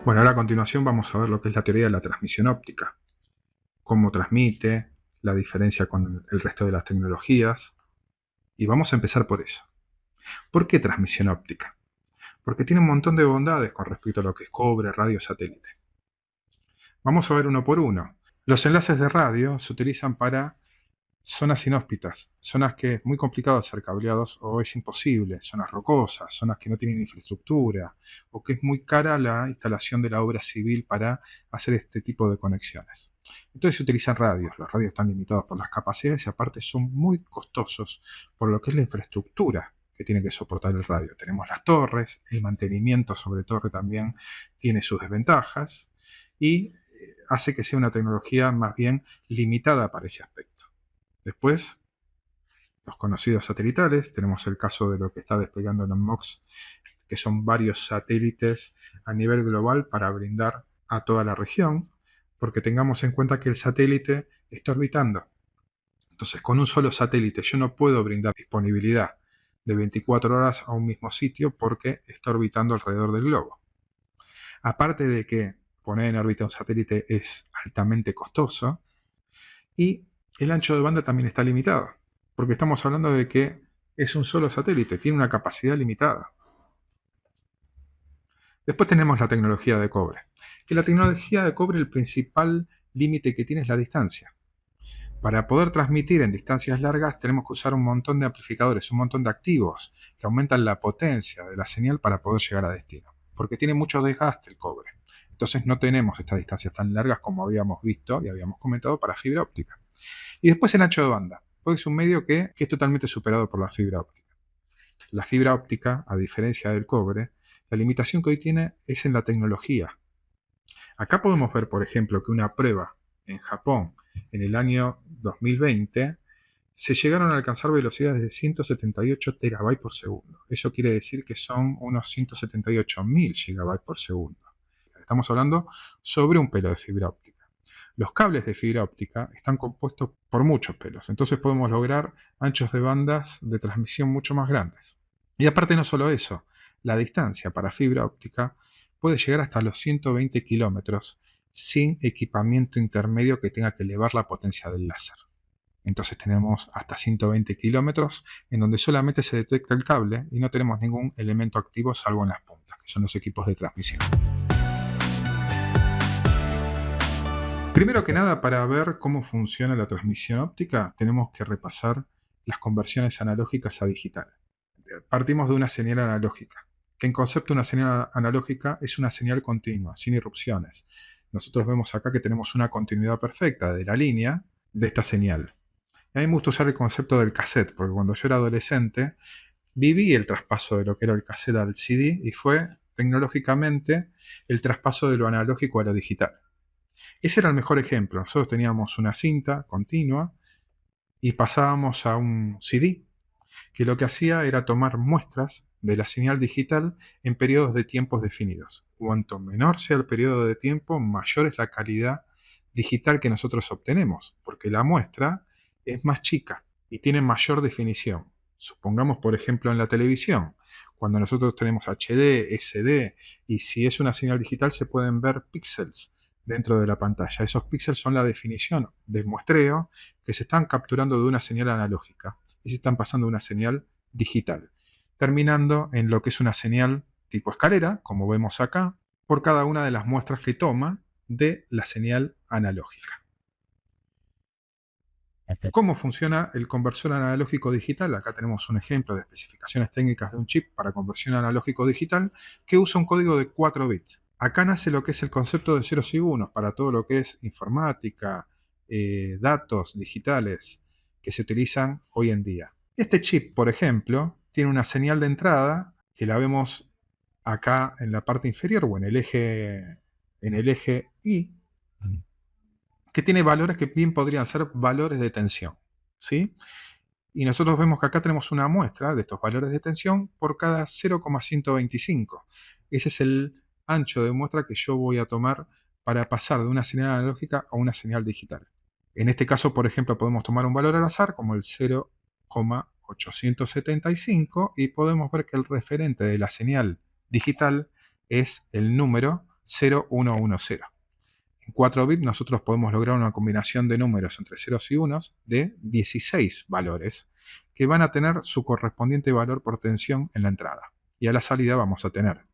Bueno, ahora a continuación vamos a ver lo que es la teoría de la transmisión óptica, cómo transmite, la diferencia con el resto de las tecnologías, y vamos a empezar por eso. ¿Por qué transmisión óptica? Porque tiene un montón de bondades con respecto a lo que es cobre, radio, satélite. Vamos a ver uno por uno. Los enlaces de radio se utilizan para zonas inhóspitas, zonas que es muy complicado hacer cableados o es imposible, zonas rocosas, zonas que no tienen infraestructura o que es muy cara la instalación de la obra civil para hacer este tipo de conexiones. Entonces se utilizan radios, los radios están limitados por las capacidades y aparte son muy costosos por lo que es la infraestructura que tiene que soportar el radio. Tenemos las torres, el mantenimiento sobre torre también tiene sus desventajas y hace que sea una tecnología más bien limitada para ese aspecto. Después, los conocidos satelitales, tenemos el caso de lo que está desplegando Elon Musk, que son varios satélites a nivel global para brindar a toda la región, porque tengamos en cuenta que el satélite está orbitando. Entonces, con un solo satélite yo no puedo brindar disponibilidad de 24 horas a un mismo sitio porque está orbitando alrededor del globo. Aparte de que poner en órbita un satélite es altamente costoso y el ancho de banda también está limitado, porque estamos hablando de que es un solo satélite, tiene una capacidad limitada. Después tenemos la tecnología de cobre. Que la tecnología de cobre, el principal límite que tiene es la distancia. Para poder transmitir en distancias largas tenemos que usar un montón de amplificadores, un montón de activos que aumentan la potencia de la señal para poder llegar a destino, porque tiene mucho desgaste el cobre. Entonces no tenemos estas distancias tan largas como habíamos visto y habíamos comentado para fibra óptica. Y después el ancho de banda, porque es un medio que es totalmente superado por la fibra óptica. La fibra óptica, a diferencia del cobre, la limitación que hoy tiene es en la tecnología. Acá podemos ver, por ejemplo, que una prueba en Japón en el año 2020 se llegaron a alcanzar velocidades de 178 terabytes por segundo. Eso quiere decir que son unos 178.000 gigabytes por segundo. Estamos hablando sobre un pelo de fibra óptica. Los cables de fibra óptica están compuestos por muchos pelos, entonces podemos lograr anchos de bandas de transmisión mucho más grandes. Y aparte no solo eso, la distancia para fibra óptica puede llegar hasta los 120 kilómetros sin equipamiento intermedio que tenga que elevar la potencia del láser. Entonces tenemos hasta 120 kilómetros en donde solamente se detecta el cable y no tenemos ningún elemento activo salvo en las puntas, que son los equipos de transmisión. Primero que nada, para ver cómo funciona la transmisión óptica, tenemos que repasar las conversiones analógicas a digital. Partimos de una señal analógica, que en concepto una señal analógica es una señal continua, sin irrupciones. Nosotros vemos acá que tenemos una continuidad perfecta de la línea de esta señal. A mí me gusta usar el concepto del cassette, porque cuando yo era adolescente viví el traspaso de lo que era el cassette al CD y fue tecnológicamente el traspaso de lo analógico a lo digital. Ese era el mejor ejemplo. Nosotros teníamos una cinta continua y pasábamos a un CD que lo que hacía era tomar muestras de la señal digital en periodos de tiempos definidos. Cuanto menor sea el periodo de tiempo, mayor es la calidad digital que nosotros obtenemos, porque la muestra es más chica y tiene mayor definición. Supongamos, por ejemplo, en la televisión, cuando nosotros tenemos HD, SD, y si es una señal digital se pueden ver píxeles dentro de la pantalla. Esos píxeles son la definición del muestreo que se están capturando de una señal analógica y se están pasando a una señal digital, terminando en lo que es una señal tipo escalera, como vemos acá, por cada una de las muestras que toma de la señal analógica. ¿Cómo funciona el conversor analógico digital? Acá tenemos un ejemplo de especificaciones técnicas de un chip para conversión analógico digital que usa un código de 4 bits. Acá nace lo que es el concepto de ceros y unos para todo lo que es informática, datos digitales que se utilizan hoy en día. Este chip, por ejemplo, tiene una señal de entrada que la vemos acá en la parte inferior o en el eje Y, que tiene valores que bien podrían ser valores de tensión, ¿sí? Y nosotros vemos que acá tenemos una muestra de estos valores de tensión por cada 0,125. Ese es el ancho de muestra que yo voy a tomar para pasar de una señal analógica a una señal digital. En este caso, por ejemplo, podemos tomar un valor al azar como el 0,875 y podemos ver que el referente de la señal digital es el número 0110. En 4 bits nosotros podemos lograr una combinación de números entre ceros y unos de 16 valores que van a tener su correspondiente valor por tensión en la entrada. Y a la salida vamos a tener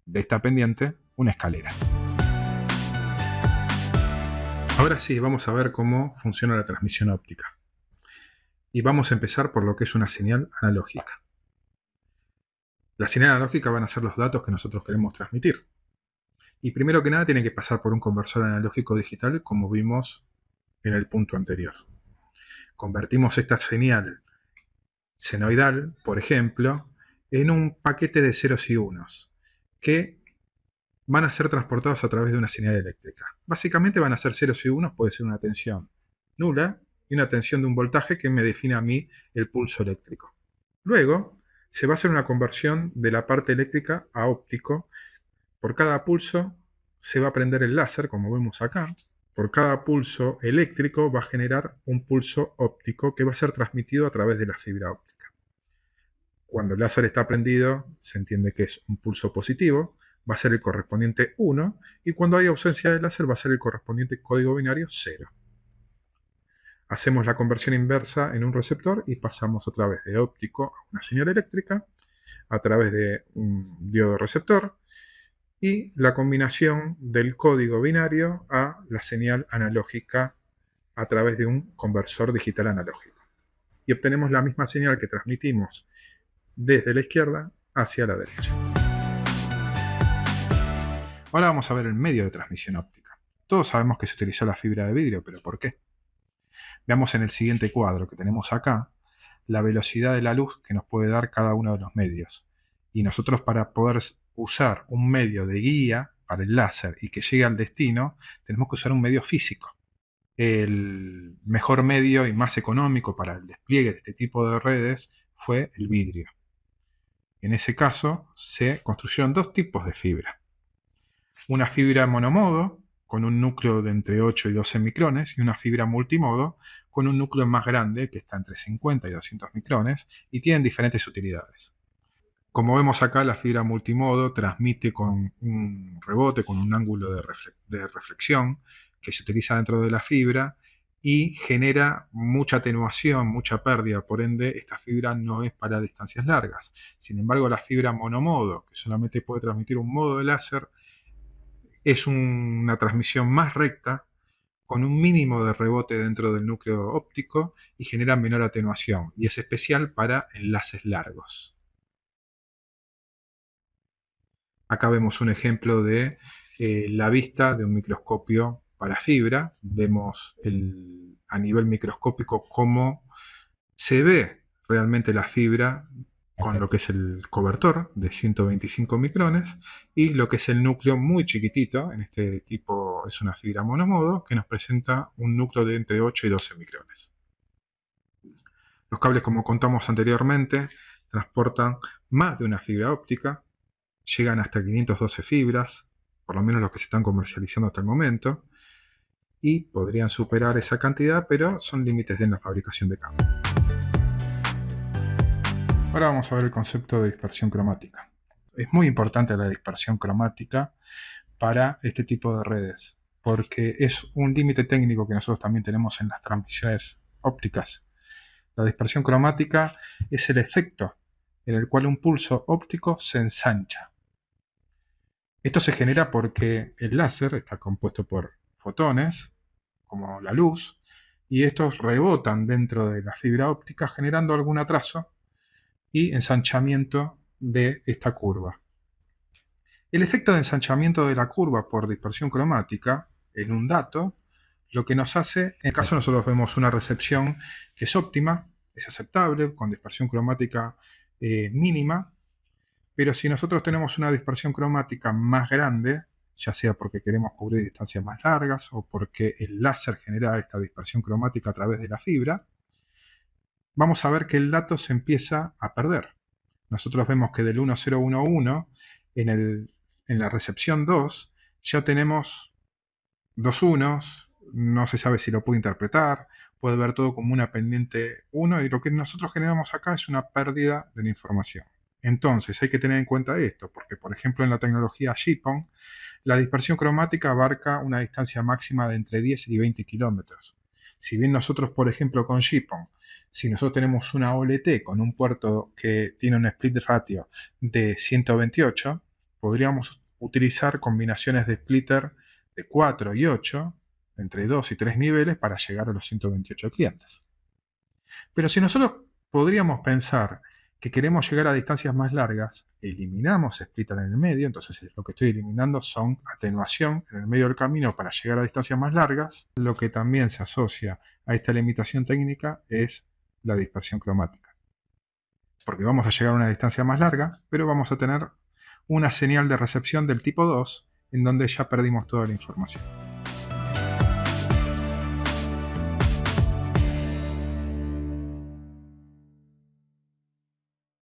de esta pendiente una escalera. Ahora sí, vamos a ver cómo funciona la transmisión óptica. Y vamos a empezar por lo que es una señal analógica. La señal analógica van a ser los datos que nosotros queremos transmitir. Y primero que nada tiene que pasar por un conversor analógico digital, como vimos en el punto anterior. Convertimos esta señal senoidal, por ejemplo, en un paquete de ceros y unos, que van a ser transportados a través de una señal eléctrica. Básicamente van a ser ceros y unos, puede ser una tensión nula y una tensión de un voltaje que me define a mí el pulso eléctrico. Luego se va a hacer una conversión de la parte eléctrica a óptico. Por cada pulso se va a prender el láser, como vemos acá. Por cada pulso eléctrico va a generar un pulso óptico que va a ser transmitido a través de la fibra óptica. Cuando el láser está prendido, se entiende que es un pulso positivo, va a ser el correspondiente 1, y cuando hay ausencia de láser va a ser el correspondiente código binario 0. Hacemos la conversión inversa en un receptor y pasamos otra vez de óptico a una señal eléctrica a través de un diodo receptor, y la combinación del código binario a la señal analógica a través de un conversor digital analógico. Y obtenemos la misma señal que transmitimos desde la izquierda hacia la derecha. Ahora vamos a ver el medio de transmisión óptica. Todos sabemos que se utilizó la fibra de vidrio, pero ¿por qué? Veamos en el siguiente cuadro que tenemos acá la velocidad de la luz que nos puede dar cada uno de los medios. Y nosotros, para poder usar un medio de guía para el láser y que llegue al destino, tenemos que usar un medio físico. El mejor medio y más económico para el despliegue de este tipo de redes fue el vidrio. En ese caso se construyeron dos tipos de fibra. Una fibra monomodo con un núcleo de entre 8 y 12 micrones y una fibra multimodo con un núcleo más grande que está entre 50 y 200 micrones y tienen diferentes utilidades. Como vemos acá, la fibra multimodo transmite con un rebote, con un ángulo de reflexión que se utiliza dentro de la fibra y genera mucha atenuación, mucha pérdida. Por ende, esta fibra no es para distancias largas. Sin embargo, la fibra monomodo, que solamente puede transmitir un modo de láser, es una transmisión más recta, con un mínimo de rebote dentro del núcleo óptico y genera menor atenuación. Y es especial para enlaces largos. Acá vemos un ejemplo de la vista de un microscopio para fibra. Vemos a nivel microscópico cómo se ve realmente la fibra con lo que es el cobertor de 125 micrones y lo que es el núcleo muy chiquitito. En este tipo es una fibra monomodo que nos presenta un núcleo de entre 8 y 12 micrones. Los cables, como contamos anteriormente, transportan más de una fibra óptica. Llegan hasta 512 fibras, por lo menos los que se están comercializando hasta el momento, y podrían superar esa cantidad, pero son límites de la fabricación de cables. Ahora vamos a ver el concepto de dispersión cromática. Es muy importante la dispersión cromática para este tipo de redes, porque es un límite técnico que nosotros también tenemos en las transmisiones ópticas. La dispersión cromática es el efecto en el cual un pulso óptico se ensancha. Esto se genera porque el láser está compuesto por fotones, como la luz, y estos rebotan dentro de la fibra óptica generando algún atraso y ensanchamiento de esta curva. El efecto de ensanchamiento de la curva por dispersión cromática en un dato, lo que nos hace, en el caso nosotros vemos una recepción que es óptima, es aceptable, con dispersión cromática mínima. Pero si nosotros tenemos una dispersión cromática más grande, ya sea porque queremos cubrir distancias más largas o porque el láser genera esta dispersión cromática a través de la fibra, vamos a ver que el dato se empieza a perder. Nosotros vemos que del 1011 en la recepción 2 ya tenemos dos unos, no se sabe si lo puede interpretar, puede ver todo como una pendiente 1 y lo que nosotros generamos acá es una pérdida de la información. Entonces hay que tener en cuenta esto, porque por ejemplo en la tecnología GPON, La dispersión cromática abarca una distancia máxima de entre 10 y 20 kilómetros. Si bien nosotros, por ejemplo, con GPON, si nosotros tenemos una OLT con un puerto que tiene un split ratio de 128, podríamos utilizar combinaciones de splitter de 4 y 8, entre 2 y 3 niveles, para llegar a los 128 clientes. Pero si nosotros podríamos pensar que queremos llegar a distancias más largas, eliminamos splitter en el medio, entonces lo que estoy eliminando son atenuación en el medio del camino para llegar a distancias más largas. Lo que también se asocia a esta limitación técnica es la dispersión cromática. Porque vamos a llegar a una distancia más larga, pero vamos a tener una señal de recepción del tipo 2, en donde ya perdimos toda la información.